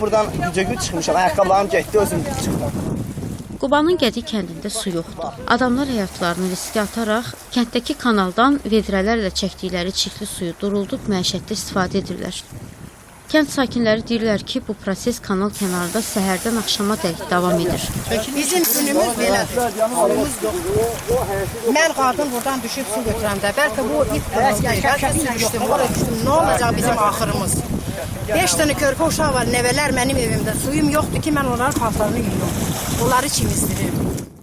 Buradan gücə-güc çıxmışam, ayaqqabılarım getdi, özüm çıxdım. Qubanın Gədik kəndində su yoxdur. Adamlar həyatlarını riskə ataraq kənddəki kanaldan vedrələrlə çəkdikləri çirkli suyu duruldub məişətdə istifadə edirlər. Kənd sakinləri deyirlər ki, bu proses kanal kənarında səhərdən axşama dək davam edir. Bizim günümüz belədir. Mən qadın buradan düşüb su götürəndə, bəlkə bu ip bəlkə su düşdüm, oraya düşdüm, nə olacaq bizim axırımız? 5 dənə körpə uşaq var, nəvələr mənim evimdə. Suyum yoxdur ki, mən onların paltarını yuyurum. Onları çimizdirim.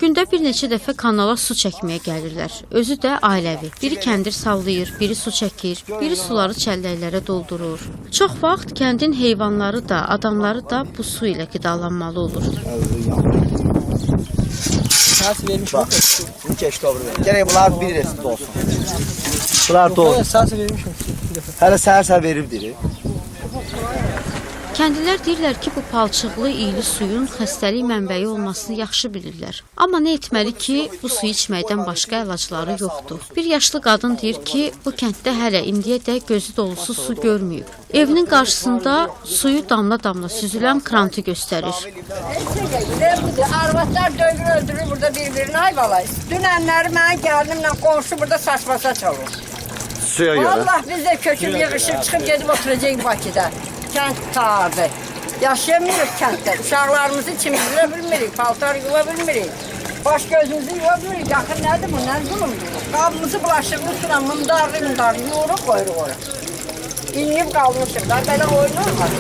Gündə bir neçə dəfə kanala su çəkməyə gəlirlər. Özü də ailəvi. Biri kəndir sallayır, biri su çəkir, biri suları çəlləklərə doldurur. Çox vaxt kəndin heyvanları da, adamları da bu su ilə qidalanmalı olur. Gərək bunlar bir resmdə olsun. Bunlar doğru. Hələ səhər-səhər veribdir. Kəndlilər deyirlər ki, bu palçıqlı, iyli suyun xəstəlik mənbəyi olmasını yaxşı bilirlər. Amma nə etməli ki, bu suyu içməkdən başqa əlacları yoxdur. Bir yaşlı qadın deyir ki, bu kənddə hələ indiyədək gözü dolusu su görməyib. Evinin qarşısında suyu damla-damla süzülən krantı göstərir. Arvadlar dövür öldürür burada bir-birini, ay balay. Dünənləri mən gəldimlə qonşu burada saç-basaç olur. Suya görə. Allah biz də köküm yığışıb çıxıb gedib oturacaq Bakıda. Kənd taardı. Yaşayamıyoruz kənddə. Uşaqlarımızı çimizdirə bilmirik, paltar yuva bilmirik. Baş gözümüzü yuva bilmirik. Yaxın nədir bu, nə zulümdür? Qabımızı bulaşıqlı sura, mındarlı yoruq qoyuruq ora. İnliyib qalmışıq da, belə oyunur var.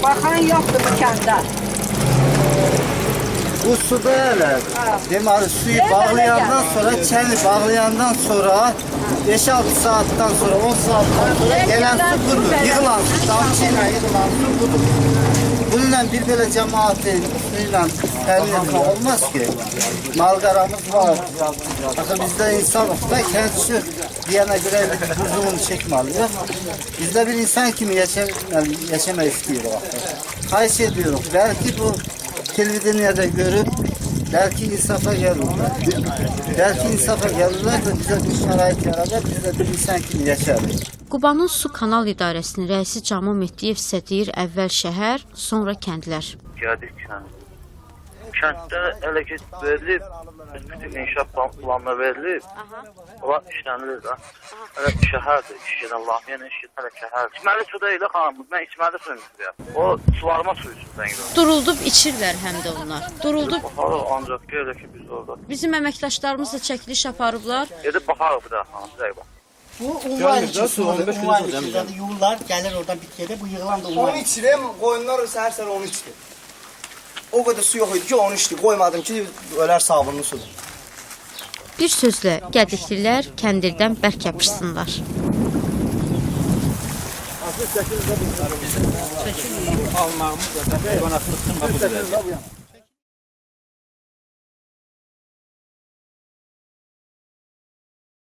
Baxan yoxdur bu kəndə. Bu suda elə, deməli suyu bağlayandan sonra, çəni bağlayandan sonra 5-6 saatdan sonra, 10 saatdan sonra gələn su budur, yığılan su, damçı ilə yığılan su budur. Bununla bir belə cəmaatın suyla təmin etmək olmaz ki, malqaramız var. Axı bizdə insanıq da, kəndçi deyənə görə buzluğunu çəkməliyik. Bizdə bir insan kimi yaşamaq istəyirik. Xahiş ediyoruz, bəlkə bu televizyonda görüp belki insafa gelirler. Belki insafa gelirler de bize bir şərait yaradar, biz de bir insan kimi yaşarız. Qubanın su kanal idarəsinin rəisi Cəmal Mehdiyev isə deyir, əvvəl şəhər, sonra kəndlər. Gədik kəndi. Kənddə elə ki verilib, bütün inşaat planına verilib, ola işlənilir də. Hələ şəhərdir, iş gedən Lahmiyyən iş gedən hələ şəhərdir. İçməli su deyil, xanım, mən içməli suyum istəyəm. O sularma suyu üçün zəngdir. Duruldub içirlər həm də onlar. Duruldub. Baxarıq ancaq elə ki biz orada. Bizim əməkdaşlarımız da çəkiliş aparıblar. Gedib baxarıq bir daha, xanım, sizə bax. Bu unvar içi, unvar içi. Yollar gəlir oradan bitkidə, bu yığılan da unvar. Onu içirəm, qoyunlar səhər-səhər onu içdi. O qədər su yox idi ki, onu içdi. Qoymadım ki, ölər sabunlu sudur. Bir sözlə, gədiklilər kəndirdən bərk yapışsınlar. Almağımız da heyvanatlıqdan qabul edildi.